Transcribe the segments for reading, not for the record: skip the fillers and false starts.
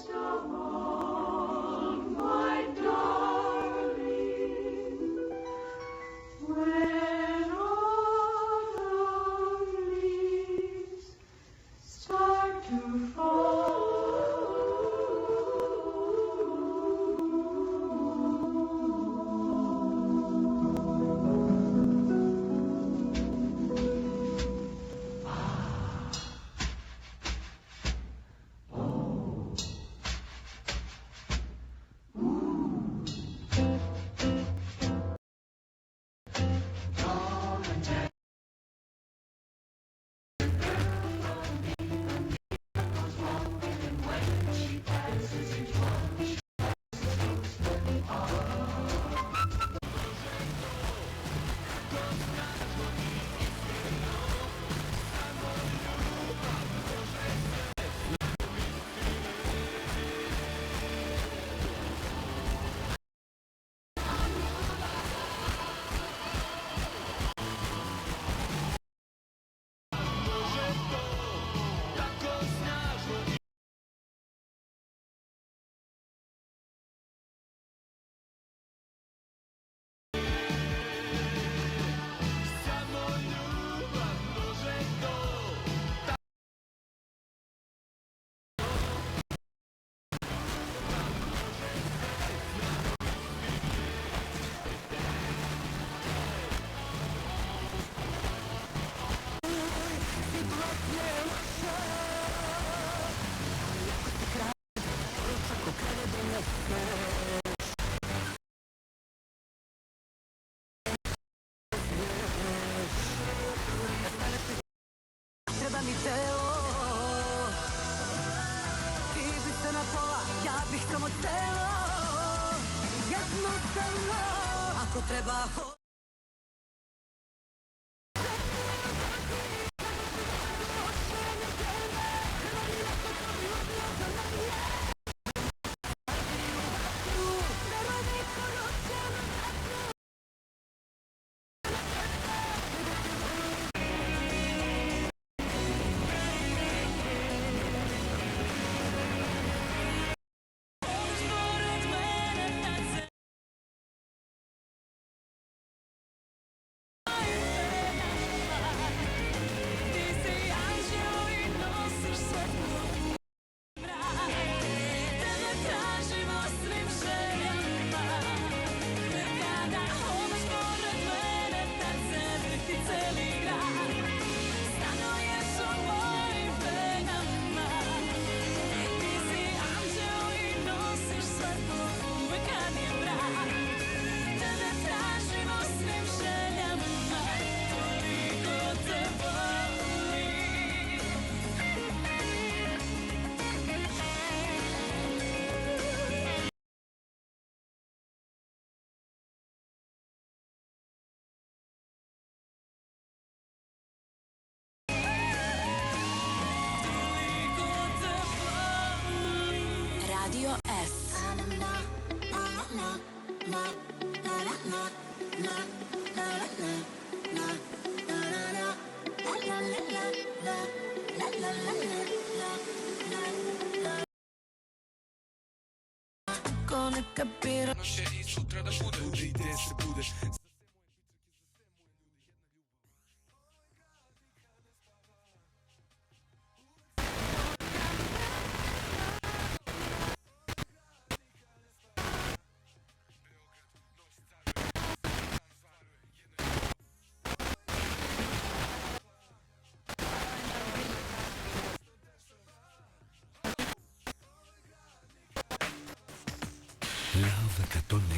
Λαό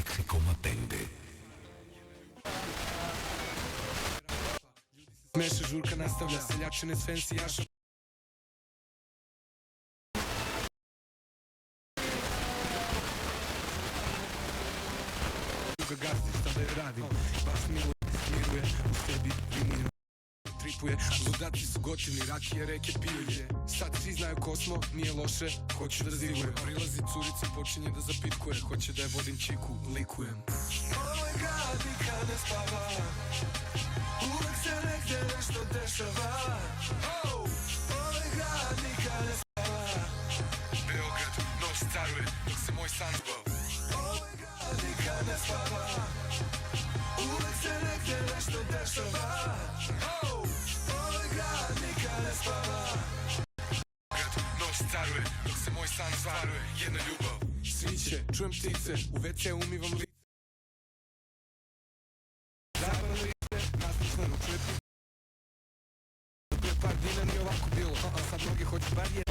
106,5. Meša žurka nastavlja, seljačine s fancy-jašom. Gazdi, šta da joj radim, baš miruje, u sebi rimuje, tripuje. Ludaci su gotivni, rakije, reke piju je. Sad svi znaju ko smo, nije loše, hoću da zigujem. Prilazi curica, počinje da zapitkuje, hoće da je vodim čiku, likujem. Ovaj grad nikad ne spava, uvek se negde nešto dešava. Ovaj grad nikad ne spava, Beograd non san zbog. Ovaj grad nikad ne spava, uvek se negdje nešto dešava. Ovaj grad nikad ne spava. Noć caruje, dok se moj san stvaruje. Jedna ljubav, sviće, čujem ptice, u WC umivam lice. Zabavno lice, nasmišljeno čujem. Pre par dina nije ovako bilo, a sad mnogi hoće bar je.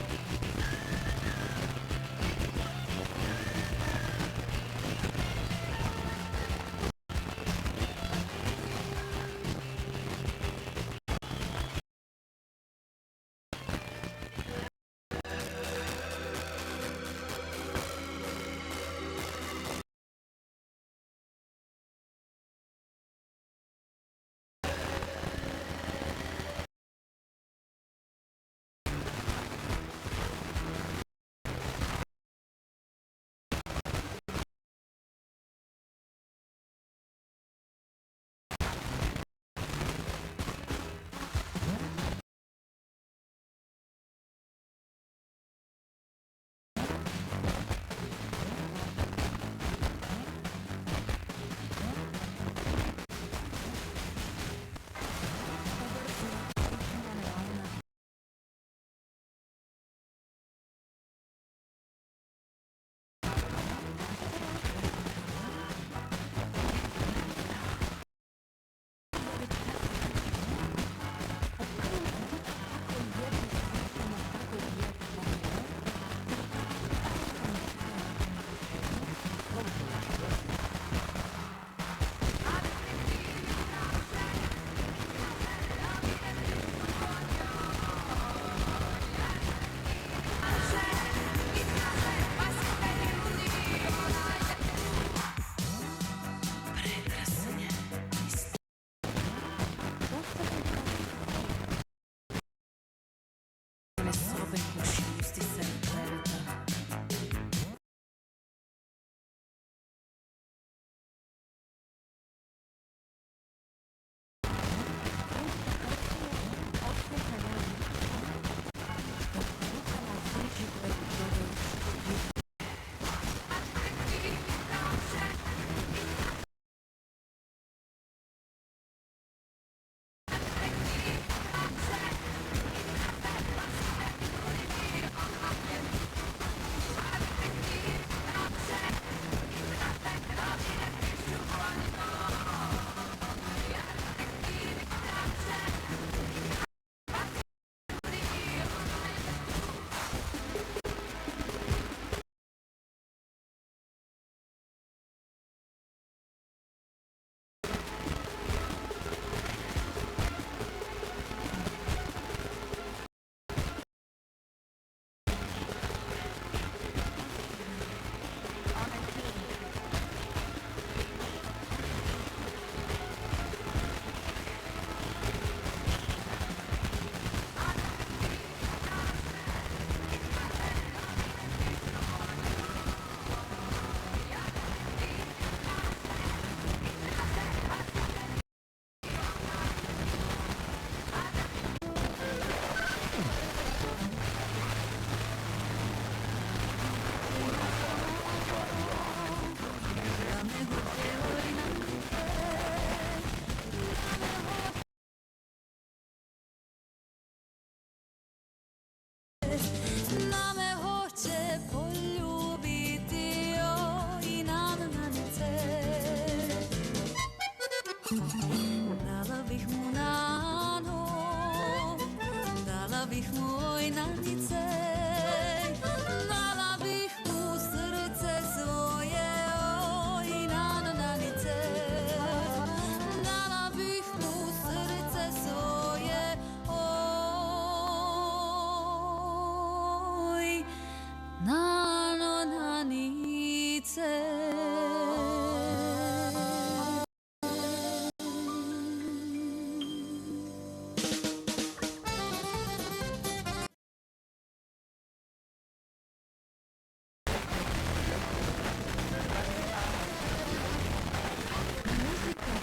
Dala bih mu nano, dala bih mu ojnanice, dala bih mu srce svoje, ojnanice, dala bih mu srce svoje, ojnanice.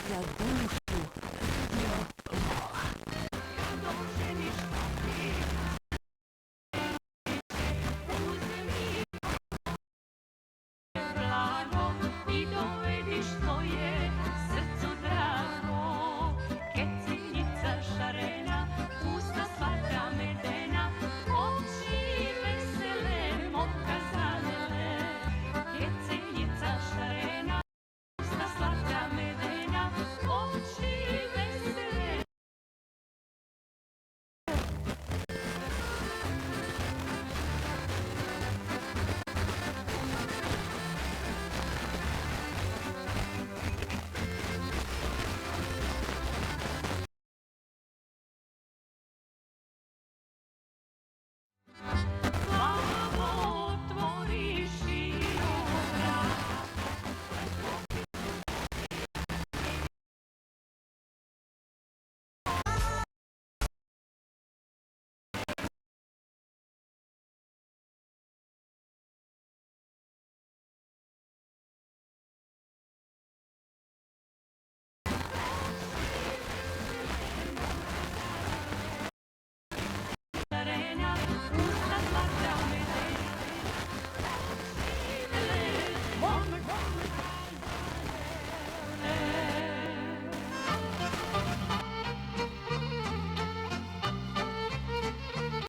Для душ.